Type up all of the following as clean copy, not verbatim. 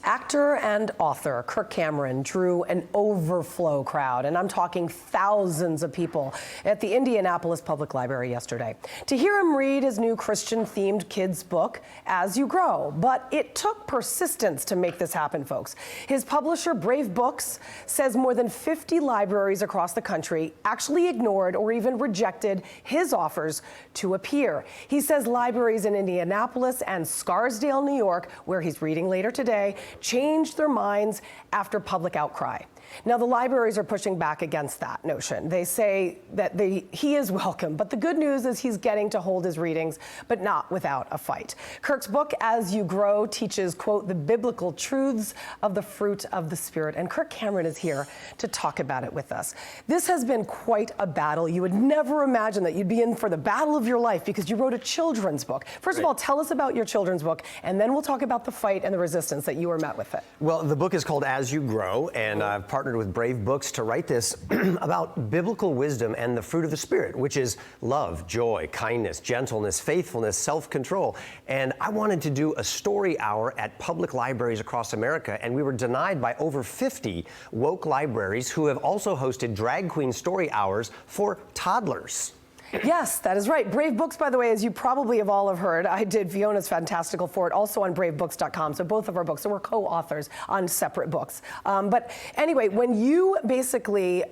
Actor and author Kirk drew an overflow crowd, and I'm talking thousands of people, at the Indianapolis Public Library yesterday to hear him read his new Christian-themed kids' book, As You Grow. But it took persistence to make this happen, folks. His publisher, Brave Books, says more than 50 libraries across the country actually ignored or even rejected his offers to appear. He says libraries in Indianapolis and Scarsdale, New York, where he's reading later today, changed their minds after public outcry. Now, the libraries are pushing back against that notion. They say that he is welcome, but the good news is he's getting to hold his readings, but not without a fight. Kirk's book, As You Grow, teaches, quote, the biblical truths of the fruit of the Spirit, and Kirk is here to talk about it with us. This has been quite a battle. You would never imagine that you'd be in for the battle of your life because you wrote a children's book. First of all, tell us about your children's book, and then we'll talk about the fight and the resistance that you were met with it. Well, the book is called As You Grow, and I've partnered with Brave Books to write this about biblical wisdom and the fruit of the Spirit, which is love, joy, kindness, gentleness, faithfulness, self-control. And I wanted to do a story hour at public libraries across America, and we were denied by over 50 woke libraries who have also hosted drag queen story hours for toddlers. Yes, that is right. Brave Books, by the way, as you probably have all have heard, I did Fiona's Fantastical for it, also on bravebooks.com. So both of our books, so we're co-authors on separate books. But anyway, when you basically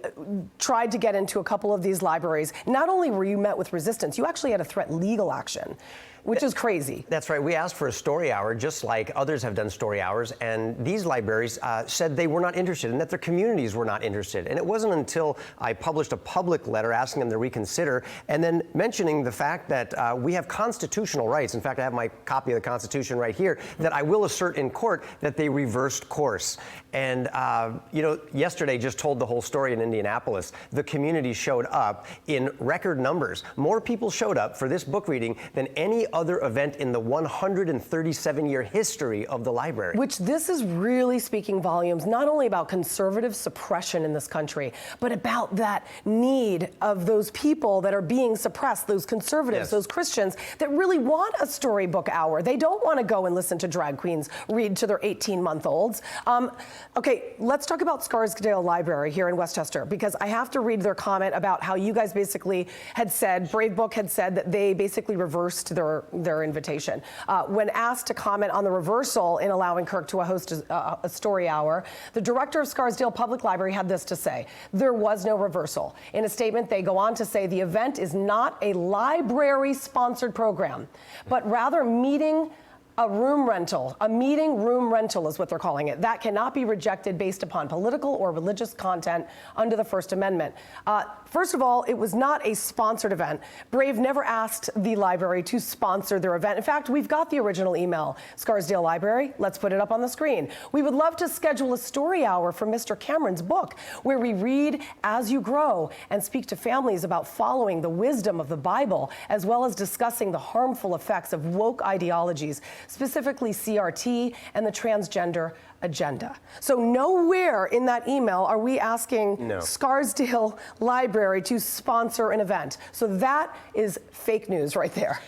tried to get into a couple of these libraries, not only were you met with resistance, you actually had to threaten legal action, which is crazy. That's right. We asked for a story hour, just like others have done story hours, and these libraries said they were not interested and that their communities were not interested. And it wasn't until I published a public letter asking them to reconsider, and then mentioning the fact that we have constitutional rights. In fact, I have my copy of the Constitution right here, that I will assert in court that they reversed course. And, you know, yesterday just told the whole story in Indianapolis. The community showed up in record numbers. More people showed up for this book reading than any other event in the 137-year history of the library. Which this is really speaking volumes, not only about conservative suppression in this country, but about that need of those people that are being suppressed, those conservatives, those Christians that really want a storybook hour. They don't want to go and listen to drag queens read to their 18-month-olds. Okay, let's talk about Scarsdale Library here in Westchester, because I have to read their comment about how you guys basically had said, Brave Book had said that they basically reversed their invitation. When asked to comment on the reversal in allowing Kirk to host a story hour, the director of Scarsdale Public Library had this to say: there was no reversal. In a statement, they go on to say the event is not a library-sponsored program, but rather a room rental, a meeting room rental is what they're calling it. That cannot be rejected based upon political or religious content under the First Amendment. First of all, it was not a sponsored event. Brave never asked the library to sponsor their event. In fact, we've got the original email, Scarsdale Library. Let's put it up on the screen. We would love to schedule a story hour for Mr. Cameron's book, where we read As You Grow and speak to families about following the wisdom of the Bible, as well as discussing the harmful effects of woke ideologies, specifically CRT and the transgender agenda. So nowhere in that email are we asking Scarsdale Library to sponsor an event. So that is fake news right there.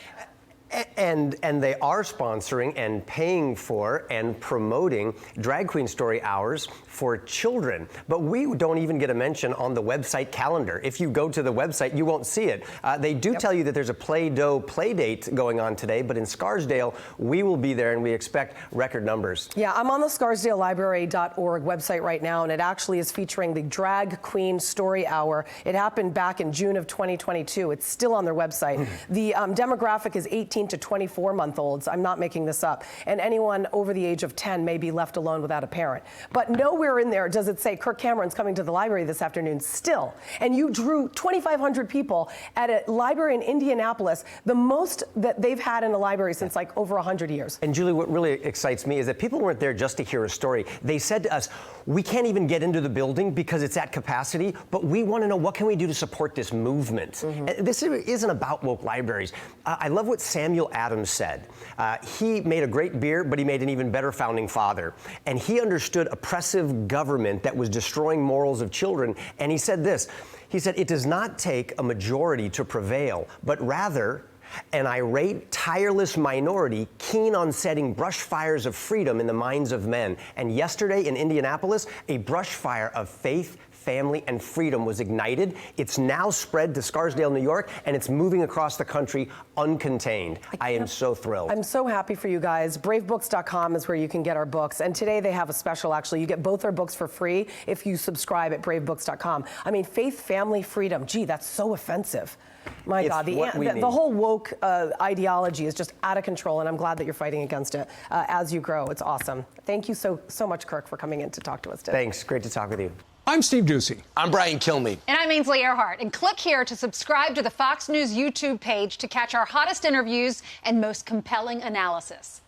And they are sponsoring and paying for and promoting drag queen story hours for children. But we don't even get a mention on the website calendar. If you go to the website, you won't see it. They do tell you that there's a Play-Doh play date going on today, but in Scarsdale, we will be there and we expect record numbers. Yeah, I'm on the scarsdalelibrary.org website right now, and it actually is featuring the Drag Queen Story Hour. It happened back in June of 2022. It's still on their website. The demographic is 18 to 24-month-olds. I'm not making this up. And anyone over the age of 10 may be left alone without a parent. But nowhere in there does it say Kirk Cameron's coming to the library this afternoon still. And you drew 2,500 people at a library in Indianapolis, the most that they've had in a library since like over 100 years. And Julie, what really excites me is that people weren't there just to hear a story. They said to us, we can't even get into the building because it's at capacity, but we want to know what can we do to support this movement. This isn't about woke libraries. I love what Samuel Adams said. He made a great beer, but he made an even better founding father. And he understood oppressive government that was destroying morals of children. And he said this, he said, it does not take a majority to prevail, but rather an irate, tireless minority keen on setting brush fires of freedom in the minds of men. And yesterday in Indianapolis, a brush fire of faith, family, and freedom was ignited. It's now spread to Scarsdale, New York, and it's moving across the country uncontained. I am so thrilled. I'm so happy for you guys. Bravebooks.com is where you can get our books. And today they have a special, actually. You get both our books for free if you subscribe at bravebooks.com. I mean, faith, family, freedom. Gee, that's so offensive. My God, the whole woke ideology is just out of control, and I'm glad that you're fighting against it as you grow. It's awesome. Thank you so much, Kirk, for coming in to talk to us today. Thanks. Great to talk with you. I'm Steve Doocy. I'm Brian Kilmeade. And I'm Ainsley Earhart. And click here to subscribe to the Fox News YouTube page to catch our hottest interviews and most compelling analysis.